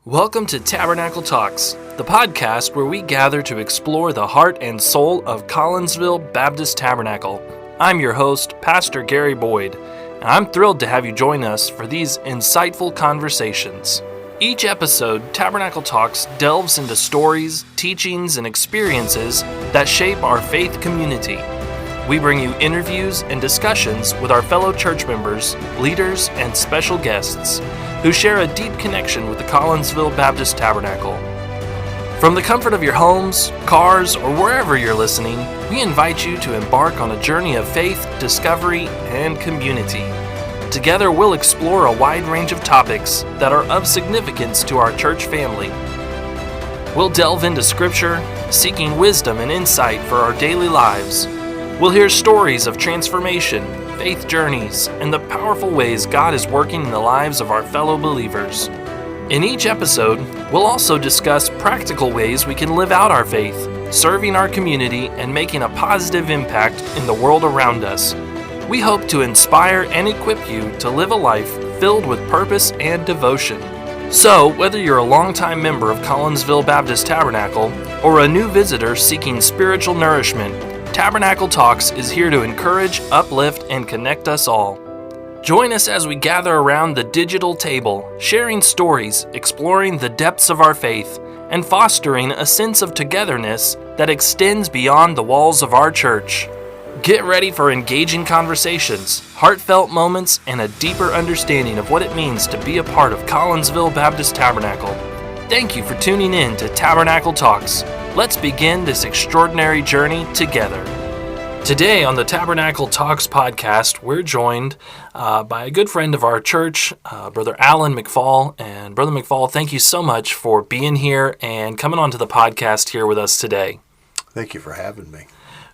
Welcome to Tabernacle Talks, the podcast where we gather to explore the heart and soul of Collinsville Baptist Tabernacle. I'm your host, Pastor Gary Boyd, and I'm thrilled to have you join us for these insightful conversations. Each episode, Tabernacle Talks delves into stories, teachings, and experiences that shape our faith community. We bring you interviews and discussions with our fellow church members, leaders, and special guests who share a deep connection with the Collinsville Baptist Tabernacle. From the comfort of your homes, cars, or wherever you're listening, we invite you to embark on a journey of faith, discovery, and community. Together, we'll explore a wide range of topics that are of significance to our church family. We'll delve into Scripture, seeking wisdom and insight for our daily lives. We'll hear stories of transformation, faith journeys, and the powerful ways God is working in the lives of our fellow believers. In each episode, we'll also discuss practical ways we can live out our faith, serving our community and making a positive impact in the world around us. We hope to inspire and equip you to live a life filled with purpose and devotion. So, whether you're a longtime member of Collinsville Baptist Tabernacle or a new visitor seeking spiritual nourishment, Tabernacle Talks is here to encourage, uplift, and connect us all. Join us as we gather around the digital table, sharing stories, exploring the depths of our faith, and fostering a sense of togetherness that extends beyond the walls of our church. Get ready for engaging conversations, heartfelt moments, and a deeper understanding of what it means to be a part of Collinsville Baptist Tabernacle. Thank you for tuning in to Tabernacle Talks. Let's begin this extraordinary journey together. Today on the Tabernacle Talks podcast, we're joined by a good friend of our church, Brother Allen McFall. And Brother McFall, thank you so much for being here and coming onto the podcast here with us today. Thank you for having me.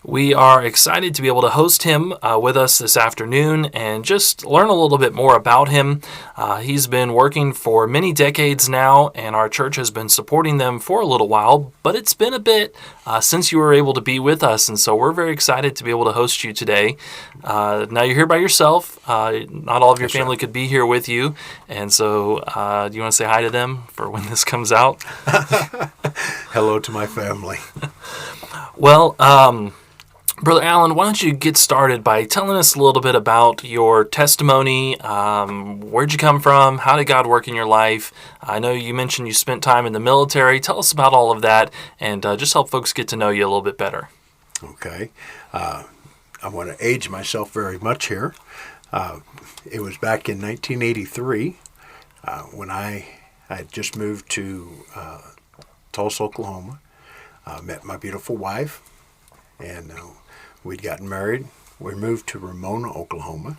We are excited to be able to host him with us this afternoon and just learn a little bit more about him. He's been working for many decades now, and our church has been supporting them for a little while, but it's been a bit since you were able to be with us, and so we're very excited to be able to host you today. Now you're here by yourself. Not all of your family could be here with you, and so do you want to say hi to them for when this comes out? Hello to my family. Well, Brother Allen, why don't you get started by telling us a little bit about your testimony. Where'd you come from? How did God work in your life? I know you mentioned you spent time in the military. Tell us about all of that and just help folks get to know you a little bit better. Okay. I want to age myself very much here. It was back in 1983 when I had just moved to Tulsa, Oklahoma. Met my beautiful wife, and we'd gotten married. We moved to Ramona, Oklahoma,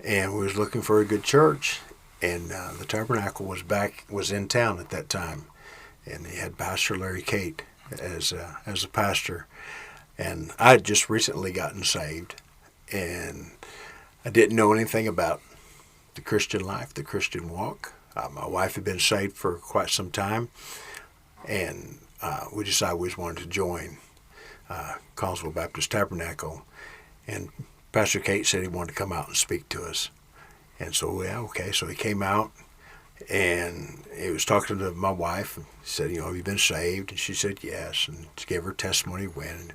and we was looking for a good church. And the Tabernacle was in town at that time, and they had Pastor Larry Cate as a pastor. And I had just recently gotten saved, and I didn't know anything about the Christian life, the Christian walk. My wife had been saved for quite some time, and we decided we just wanted to join Collinsville Baptist Tabernacle, and Pastor Cate said he wanted to come out and speak to us. And so, yeah, okay, so he came out, and he was talking to my wife, and he said, have you been saved? And she said, yes, and she gave her testimony when.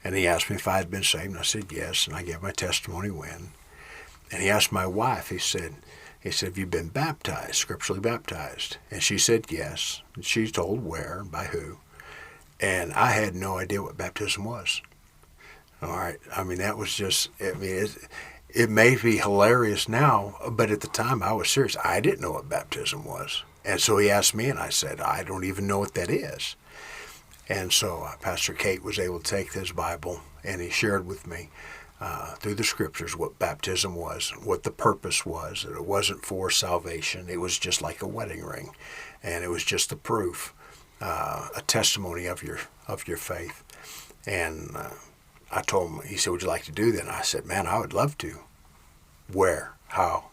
And he asked me if I had been saved, and I said, yes, and I gave my testimony when. And he asked my wife, he said, have you been baptized, scripturally baptized? And she said, yes. And she told where and by who. And I had no idea what baptism was. All right. I mean, that was just, it may be hilarious now, but at the time I was serious. I didn't know what baptism was. And so he asked me, and I said, I don't even know what that is. And so Pastor Cate was able to take his Bible, and he shared with me through the scriptures what baptism was, what the purpose was, that it wasn't for salvation. It was just like a wedding ring, and it was just a proof, a testimony of your faith. And I told him, he said, would you like to do that? And I said, man, I would love to. Where? How?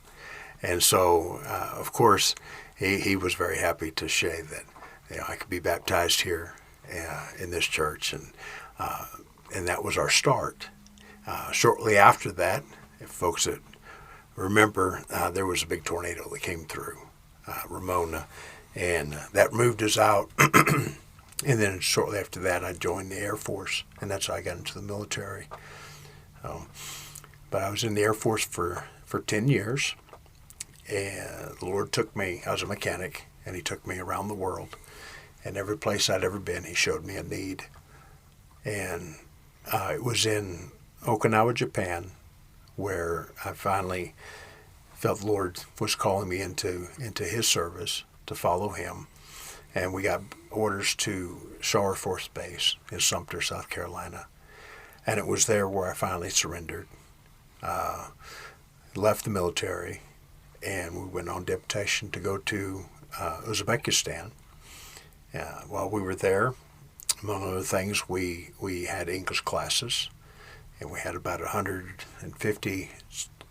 And so, of course, he was very happy to say that I could be baptized here in this church, and that was our start. Shortly after that, if folks that remember, there was a big tornado that came through Ramona, And that moved us out. And then shortly after that, I joined the Air Force, and that's how I got into the military. But I was in the Air Force for 10 years, and the Lord took me. I was a mechanic, and He took me around the world. And every place I'd ever been, He showed me a need. And it was in Okinawa, Japan, where I finally felt the Lord was calling me into His service to follow Him. And we got orders to Shaw Air Force Base in Sumter, South Carolina. And it was there where I finally surrendered. Left the military, and we went on deputation to go to Uzbekistan. While we were there, among other things, we had English classes, and we had about 150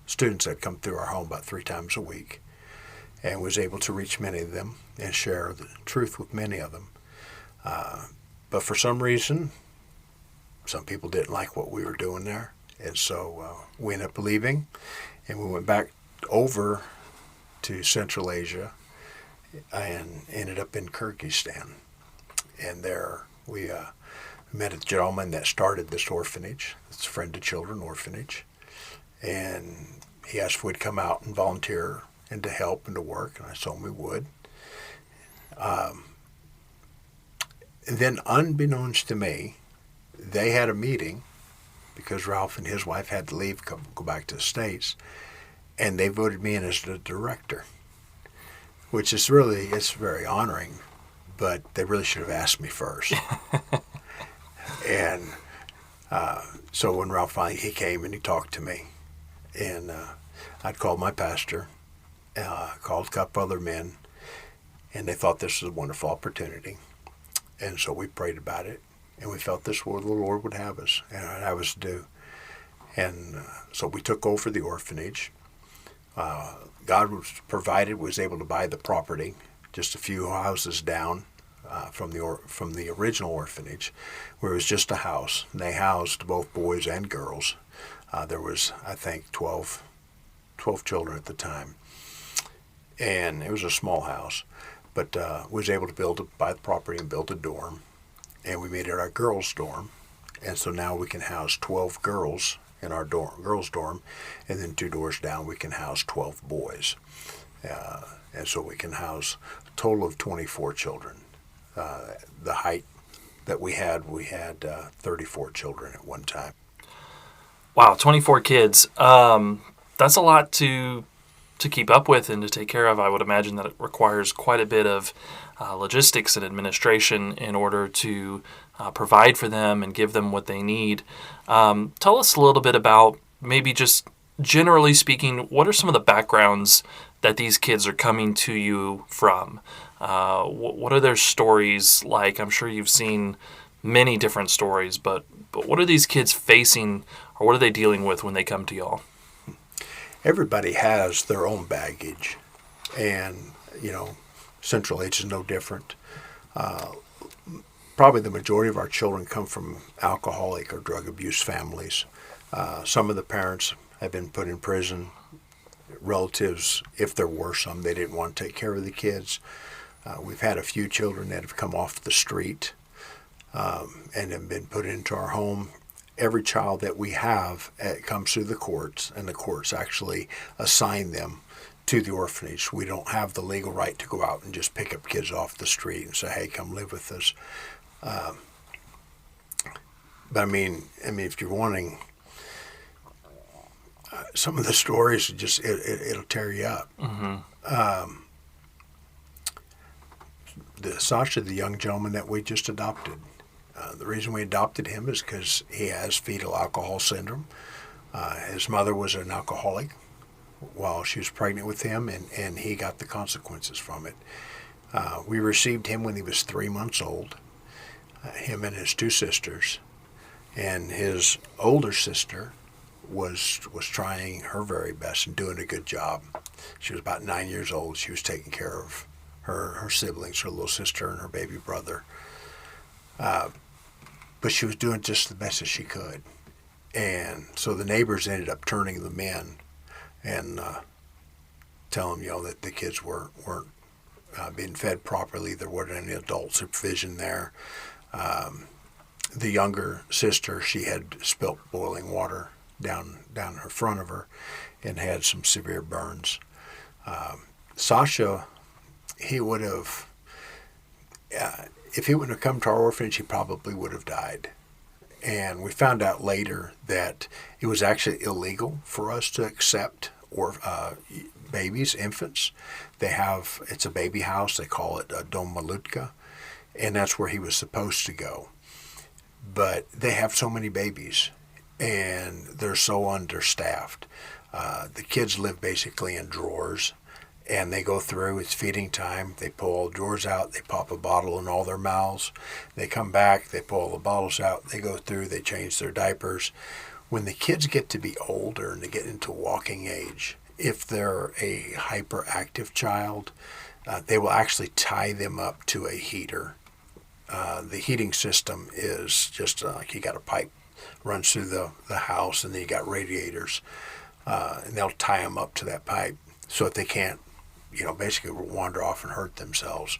students that come through our home about 3 times a week, and was able to reach many of them and share the truth with many of them. But for some reason, some people didn't like what we were doing there, and so we ended up leaving, and we went back over to Central Asia and ended up in Kyrgyzstan. And there we met a gentleman that started this orphanage. It's a Friend to Children orphanage. And he asked if we'd come out and volunteer and to help and to work, and I told him we would. And then unbeknownst to me, they had a meeting because Ralph and his wife had to leave, go back to the States, and they voted me in as the director, which is really, it's very honoring, but they really should have asked me first. And so when Ralph finally, he came and he talked to me, and I'd called my pastor, called a couple other men, and they thought this was a wonderful opportunity. And so we prayed about it, and we felt this was what the Lord would have us, and have us do. And so we took over the orphanage. God was able to buy the property, just a few houses down from the original orphanage, where it was just a house. And they housed both boys and girls. There was, I think, 12 children at the time, and it was a small house. But was able to buy the property and build a dorm, and we made it our girls' dorm, and so now we can house 12 girls in our girls' dorm, and then 2 doors down we can house 12 boys, and so we can house a total of 24 children. The height that we had 34 children at one time. Wow, 24 kids. That's a lot to keep up with and to take care of. I would imagine that it requires quite a bit of logistics and administration in order to provide for them and give them what they need. Tell us a little bit about, maybe just generally speaking, what are some of the backgrounds that these kids are coming to you from? What are their stories like? I'm sure you've seen many different stories, but what are these kids facing, or what are they dealing with when they come to y'all? Everybody has their own baggage, and Central Asia is no different. Probably the majority of our children come from alcoholic or drug abuse families. Some of the parents have been put in prison. Relatives, if there were some, they didn't want to take care of the kids. We've had a few children that have come off the street and have been put into our home. Every child that we have comes through the courts, and the courts actually assign them to the orphanage. We don't have the legal right to go out and just pick up kids off the street and say, hey, come live with us. But I mean, if you're wanting some of the stories, it'll tear you up. Mm-hmm. Sasha, the young gentleman that we just adopted, the reason we adopted him is because he has fetal alcohol syndrome. His mother was an alcoholic while she was pregnant with him, and he got the consequences from it. We received him when he was 3 months old, him and his 2 sisters. And his older sister was trying her very best and doing a good job. She was about 9 years old. She was taking care of her siblings, her little sister and her baby brother. But she was doing just the best as she could. And so the neighbors ended up turning them in and telling them, that the kids weren't being fed properly. There wasn't any adult supervision there. The younger sister, she had spilt boiling water down her front of her and had some severe burns. Sasha, he would have, if he wouldn't have come to our orphanage, he probably would have died. And we found out later that it was actually illegal for us to accept babies, infants. It's a baby house. They call it a dom malutka, and that's where he was supposed to go. But they have so many babies, and they're so understaffed. The kids live basically in drawers, and they go through, it's feeding time, they pull all the drawers out, they pop a bottle in all their mouths, they come back, they pull all the bottles out, they go through, they change their diapers. When the kids get to be older and they get into walking age, if they're a hyperactive child, they will actually tie them up to a heater. The heating system is just like you got a pipe runs through the house, and then you got radiators, and they'll tie them up to that pipe so that they can't, basically wander off and hurt themselves.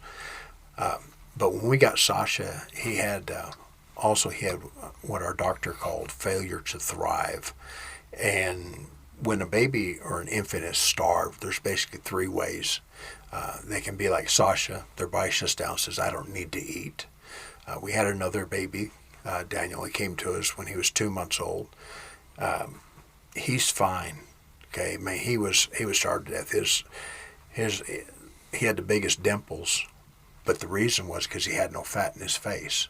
But when we got Sasha, he had what our doctor called failure to thrive. And when a baby or an infant is starved, there's basically three ways. They can be like Sasha, their body shuts down and says, I don't need to eat. We had another baby, Daniel. He came to us when he was 2 months old. He's fine. Okay, I mean, he was starved to death. He had the biggest dimples, but the reason was because he had no fat in his face.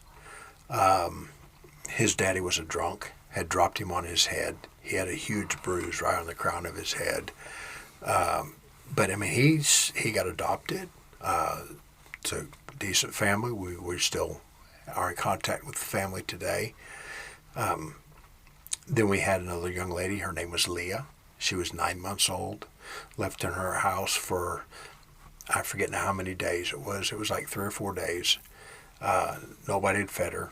His daddy was a drunk, had dropped him on his head. He had a huge bruise right on the crown of his head. But I mean, he got adopted. It's a decent family. We still are in contact with the family today. Then we had another young lady. Her name was Leah. She was 9 months old. Left in her house for, I forget now how many days it was. It was like 3 or 4 days. Nobody had fed her.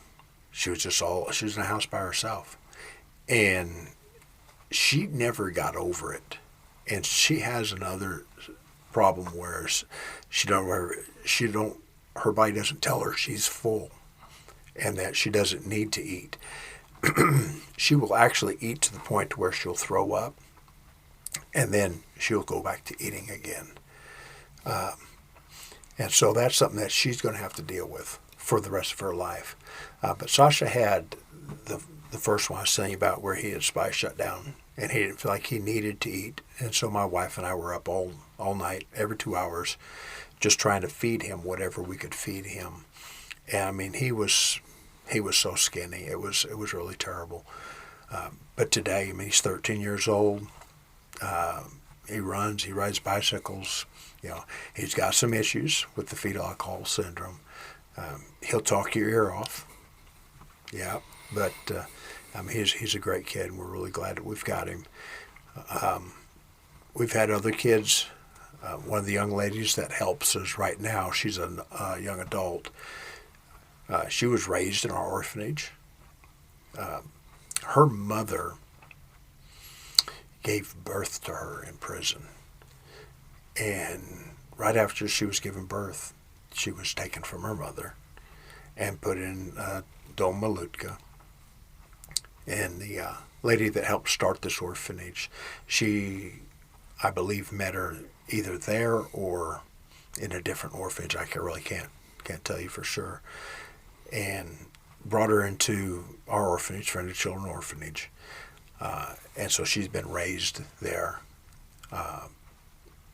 She was in the house by herself. And she never got over it. And she has another problem where her body doesn't tell her she's full and that she doesn't need to eat. She will actually eat to the point where she'll throw up, and then she'll go back to eating again. And so that's something that she's going to have to deal with for the rest of her life. But Sasha had the first one I was telling you about, where he had spine shut down and he didn't feel like he needed to eat. And so my wife and I were up all night, every 2 hours, just trying to feed him whatever we could feed him. And I mean, he was so skinny. It was really terrible. But today, I mean, he's 13 years old. He runs, he rides bicycles. He's got some issues with the fetal alcohol syndrome. He'll talk your ear off. Yeah, but I mean, he's a great kid, and we're really glad that we've got him. We've had other kids. One of the young ladies that helps us right now, she's a young adult. She was raised in our orphanage. Her mother gave birth to her in prison. And right after she was given birth, she was taken from her mother and put in Dom Malutka. And the lady that helped start this orphanage, she, I believe, met her either there or in a different orphanage. I can't tell you for sure. And brought her into our orphanage, Friendly Children Orphanage. And so she's been raised there.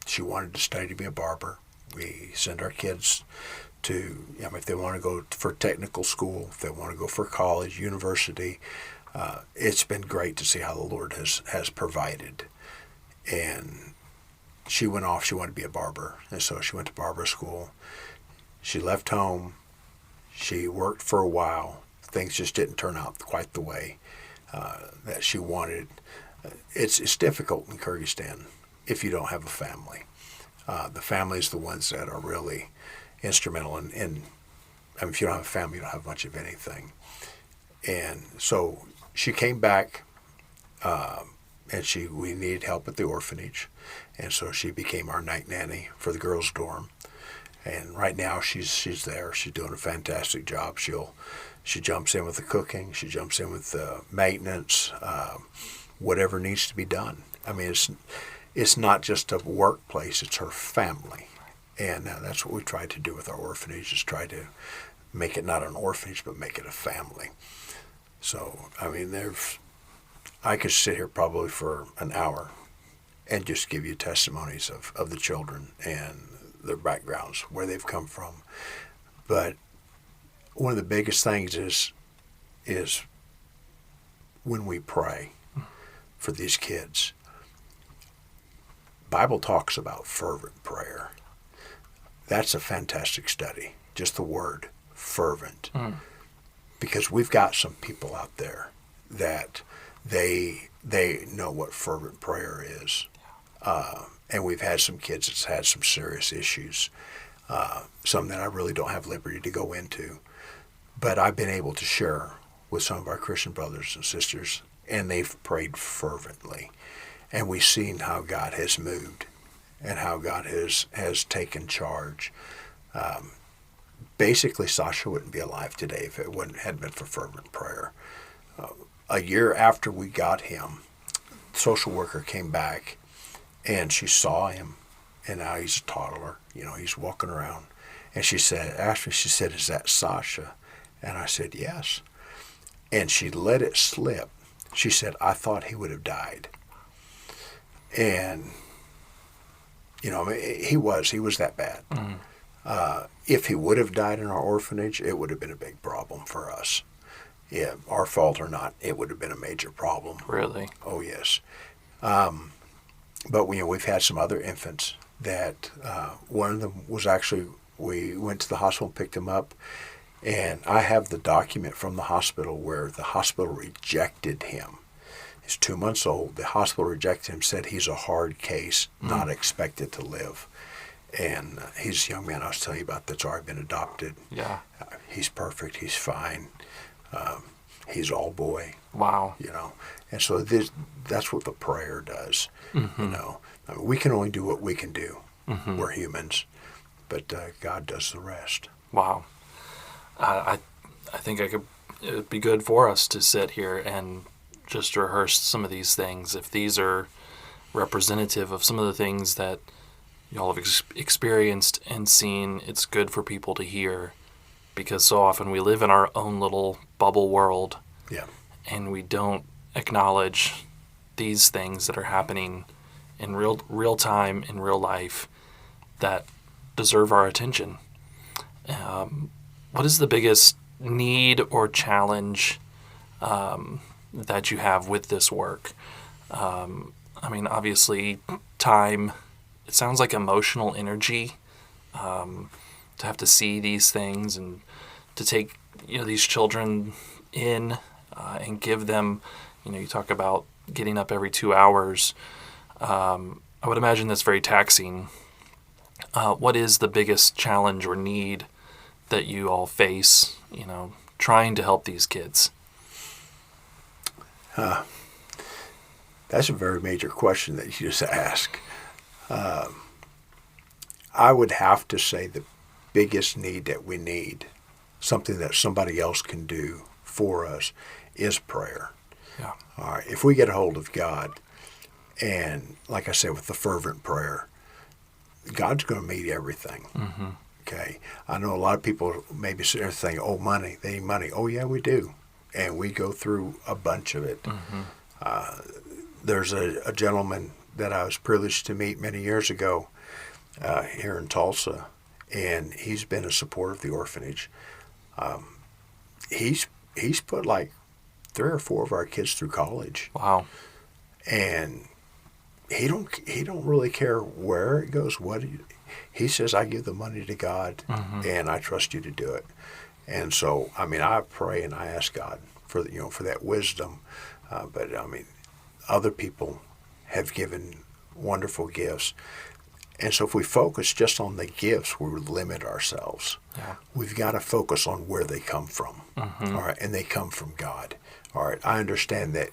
She wanted to study to be a barber. We send our kids to, if they want to go for technical school, if they want to go for college, university. It's been great to see how the Lord has provided. And she went off, she wanted to be a barber. And so she went to barber school. She left home. She worked for a while. Things just didn't turn out quite the way that she wanted. It's difficult in Kyrgyzstan if you don't have a family. The family's the ones that are really instrumental in I mean, if you don't have a family, you don't have much of anything. And so she came back, and we needed help at the orphanage, and so she became our night nanny for the girls' dorm. And right now she's there. She's doing a fantastic job. She jumps in with the cooking. She jumps in with the maintenance, whatever needs to be done. I mean, it's not just a workplace. It's her family. And that's what we try to do with our orphanage, is try to make it not an orphanage, but make it a family. So, I mean, I could sit here probably for an hour and just give you testimonies of the children and their backgrounds, where they've come from. But one of the biggest things is when we pray for these kids. Bible talks about fervent prayer. That's a fantastic study, just the word fervent. Because we've got some people out there that they know what fervent prayer is. And we've had some kids that's had some serious issues, some that I really don't have liberty to go into. But I've been able to share with some of our Christian brothers and sisters, and they've prayed fervently. And we've seen how God has moved and how God has taken charge. Basically, Sasha wouldn't be alive today if it hadn't been for fervent prayer. A year after we got him, the social worker came back, and she saw him, and now he's a toddler. He's walking around. And she said, "Is that Sasha?" And I said, "Yes." And she let it slip. She said, "I thought he would have died." And, he was that bad. If he would have died in our orphanage, it would have been a big problem for us. Yeah, our fault or not, it would have been a major problem. Really? Oh, yes. But we've had some other infants that one of them was actually, we went to the hospital and picked him up, and I have the document from the hospital where the hospital rejected him. He's 2 months old. The hospital rejected him, said he's a hard case, not expected to live. And he's a young man I was telling you about that's already been adopted. Yeah. He's perfect. He's fine. He's all boy. Wow. And so that's what the prayer does. I mean, we can only do what we can do. We're humans, but God does the rest. Wow. I think it'd be good for us to sit here and just rehearse some of these things. If these are representative of some of the things that y'all have experienced and seen, it's good for people to hear, because so often we live in our own little bubble world. Yeah. And we don't acknowledge these things that are happening in real time, in real life, that deserve our attention. What is the biggest need or challenge that you have with this work? Obviously, time. It sounds like emotional energy to have to see these things and to take these children in and give them. You talk about getting up every 2 hours. I would imagine that's very taxing. What is the biggest challenge or need that you all face, trying to help these kids? That's a very major question that you just asked. I would have to say the biggest need that we need, something that somebody else can do for us, is prayer. Yeah. All right. If we get a hold of God, and like I said, with the fervent prayer, God's going to meet everything. Okay. I know a lot of people maybe sit there and think, "Oh, money, they need money." Oh, yeah, we do. And we go through a bunch of it. There's a gentleman that I was privileged to meet many years ago here in Tulsa, and he's been a supporter of the orphanage. He's put like 3 or 4 of our kids through college. Wow. And he don't really care where it goes. He says, "I give the money to God, and I trust you to do it." And so, I pray and I ask God for for that wisdom. But other people have given wonderful gifts. And so if we focus just on the gifts, we would limit ourselves. Yeah. We've got to focus on where they come from. All right. And they come from God. All right. I understand that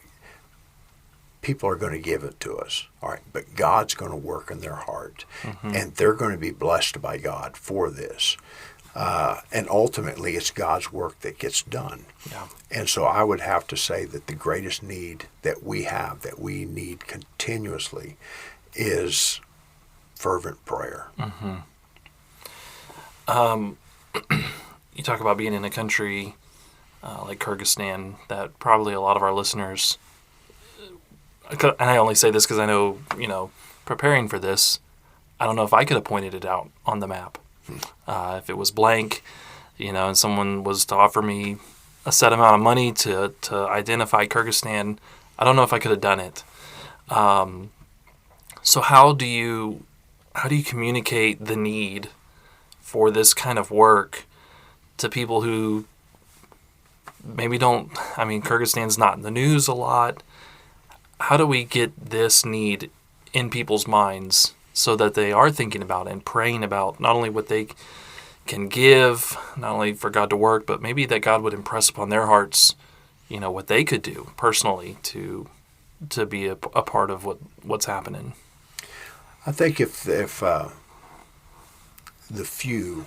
people are going to give it to us. All right, but God's going to work in their heart, and they're going to be blessed by God for this. And ultimately, it's God's work that gets done. Yeah. And so I would have to say that the greatest need that we have, that we need continuously, is fervent prayer. You talk about being in a country like Kyrgyzstan that probably a lot of our listeners, and I only say this because I know, preparing for this, I don't know if I could have pointed it out on the map. If it was blank, and someone was to offer me a set amount of money to identify Kyrgyzstan, I don't know if I could have done it. So how do you communicate the need for this kind of work to people who maybe don't? I mean, Kyrgyzstan's not in the news a lot. How do we get this need in people's minds so that they are thinking about and praying about not only what they can give, not only for God to work, but maybe that God would impress upon their hearts, what they could do personally to be a part of what's happening? I think if the few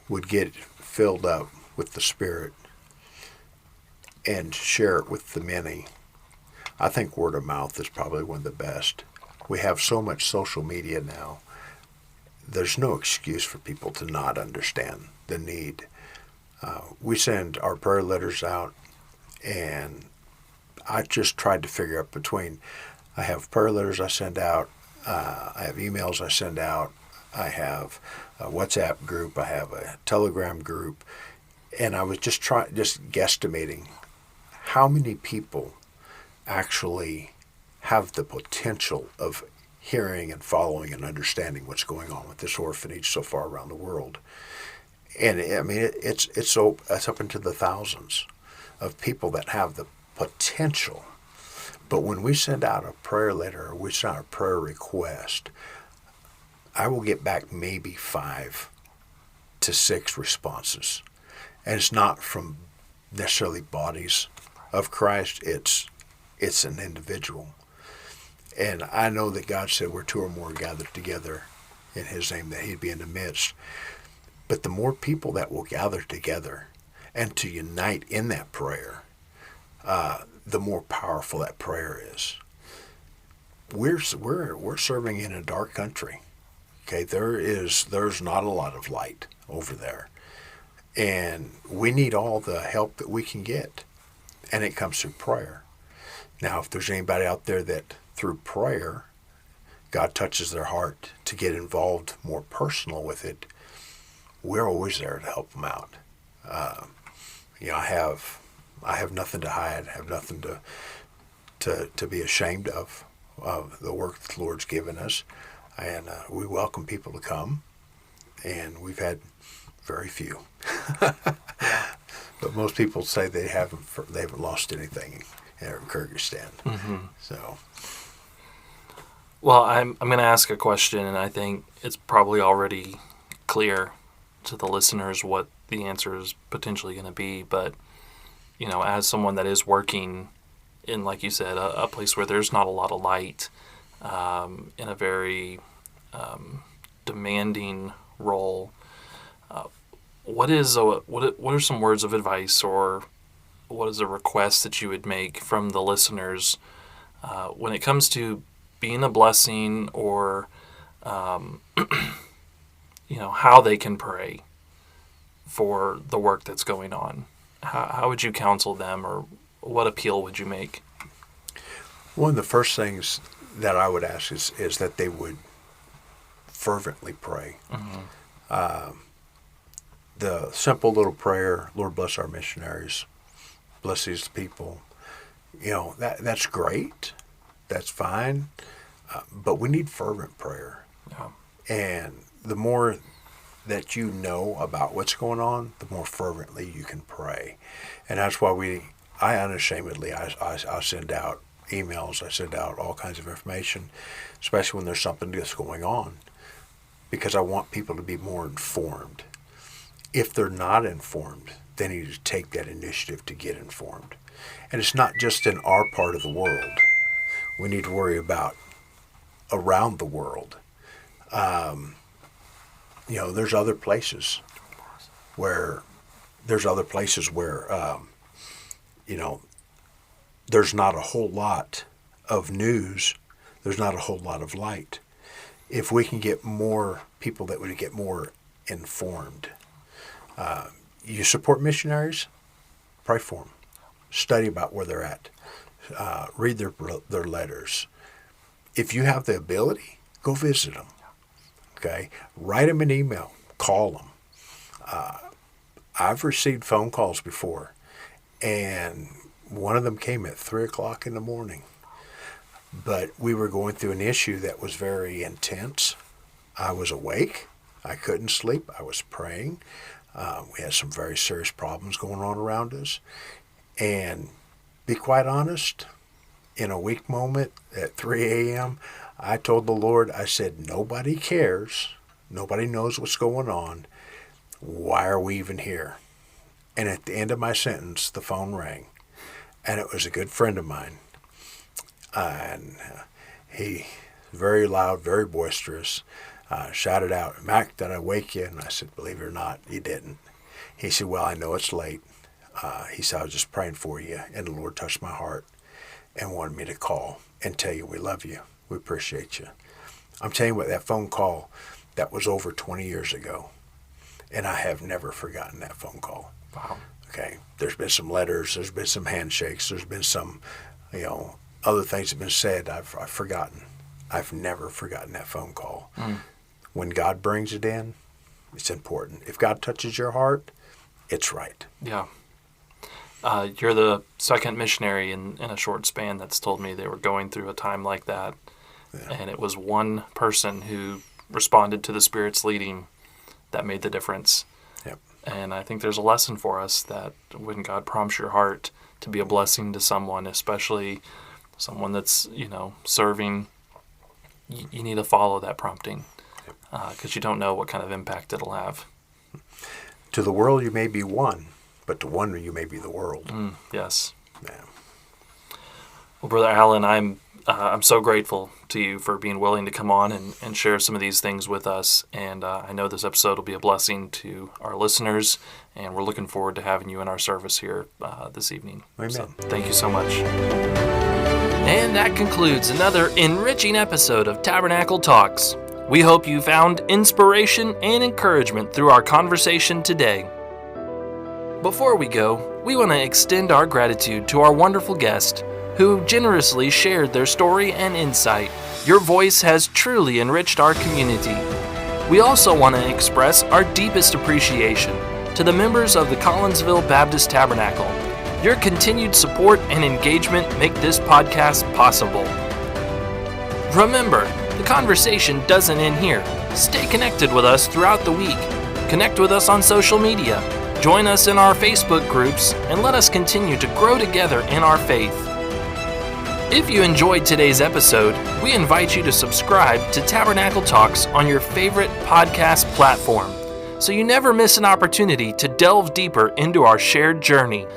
would get filled up with the Spirit and share it with the many, I think word of mouth is probably one of the best. We have so much social media now. There's no excuse for people to not understand the need. We send our prayer letters out, and I just tried to figure out I have prayer letters I send out, I have emails I send out, I have a WhatsApp group, I have a Telegram group, and I was just guesstimating how many people actually have the potential of hearing and following and understanding what's going on with this orphanage so far around the world. And it's up into the thousands of people that have the potential. But when we send out a prayer letter or we send out a prayer request, I will get back maybe 5 to 6 responses. And it's not from necessarily bodies of Christ, it's an individual. And I know that God said where 2 or more gathered together in His name, that He'd be in the midst. But the more people that will gather together and to unite in that prayer, the more powerful that prayer is. We're serving in a dark country. Okay, there's not a lot of light over there, and we need all the help that we can get, and it comes through prayer. Now, if there's anybody out there that through prayer, God touches their heart to get involved more personal with it, we're always there to help them out. I have nothing to hide. I have nothing to be ashamed of the work that the Lord's given us, and we welcome people to come. And we've had very few, but most people say they haven't lost anything in Kyrgyzstan. Mm-hmm. So. Well, I'm going to ask a question, and I think it's probably already clear to the listeners what the answer is potentially going to be. But, as someone that is working in, like you said, a place where there's not a lot of light, in a very demanding role, what are some words of advice, or what is a request that you would make from the listeners when it comes to being a blessing, or how they can pray for the work that's going on? How would you counsel them, or what appeal would you make? One of the first things that I would ask is that they would fervently pray. Mm-hmm. The simple little prayer, Lord bless our missionaries, bless these people, that's great. That's fine. But we need fervent prayer. Yeah. And the more that you know about what's going on, the more fervently you can pray. And that's why I unashamedly, I send out emails, I send out all kinds of information, especially when there's something that's going on, because I want people to be more informed. If they're not informed, they need to take that initiative to get informed. And it's not just in our part of the world. We need to worry about around the world. There's other places where there's not a whole lot of news. There's not a whole lot of light. If we can get more people that would get more informed. You support missionaries? Pray for them. Study about where they're at. Read their letters. If you have the ability, go visit them. Okay? Write them an email. Call them. I've received phone calls before, and one of them came at 3 o'clock in the morning. But we were going through an issue that was very intense. I was awake. I couldn't sleep. I was praying. We had some very serious problems going on around us. And be quite honest, in a weak moment at 3 a.m., I told the Lord, I said, nobody cares. Nobody knows what's going on. Why are we even here? And at the end of my sentence, the phone rang. And it was a good friend of mine. And he, very loud, very boisterous, shouted out, Mac, did I wake you? And I said, believe it or not, you didn't. He said, well, I know it's late. He said, I was just praying for you, and the Lord touched my heart and wanted me to call and tell you we love you. We appreciate you. I'm telling you what, that phone call, that was over 20 years ago, and I have never forgotten that phone call. Wow. Okay, there's been some letters, there's been some handshakes, there's been some, other things have been said I've forgotten. I've never forgotten that phone call. When God brings it in, it's important. If God touches your heart, it's right. Yeah. You're the second missionary in a short span that's told me they were going through a time like that. Yeah. And it was one person who responded to the Spirit's leading that made the difference. Yep. And I think there's a lesson for us that when God prompts your heart to be a blessing to someone, especially someone that's, serving, you need to follow that prompting because you don't know what kind of impact it'll have. To the world you may be one, but to one you may be the world. Yes. Yeah. Well, Brother Allen, I'm so grateful to you for being willing to come on and share some of these things with us. And I know this episode will be a blessing to our listeners, and we're looking forward to having you in our service here this evening. Amen. So, thank you so much. And that concludes another enriching episode of Tabernacle Talks. We hope you found inspiration and encouragement through our conversation today. Before we go, we want to extend our gratitude to our wonderful guest who generously shared their story and insight. Your voice has truly enriched our community. We also want to express our deepest appreciation to the members of the Collinsville Baptist Tabernacle. Your continued support and engagement make this podcast possible. Remember, the conversation doesn't end here. Stay connected with us throughout the week. Connect with us on social media. Join us in our Facebook groups and let us continue to grow together in our faith. If you enjoyed today's episode, we invite you to subscribe to Tabernacle Talks on your favorite podcast platform so you never miss an opportunity to delve deeper into our shared journey.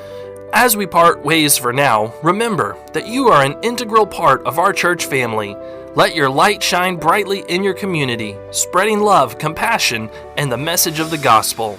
As we part ways for now, remember that you are an integral part of our church family. Let your light shine brightly in your community, spreading love, compassion, and the message of the gospel.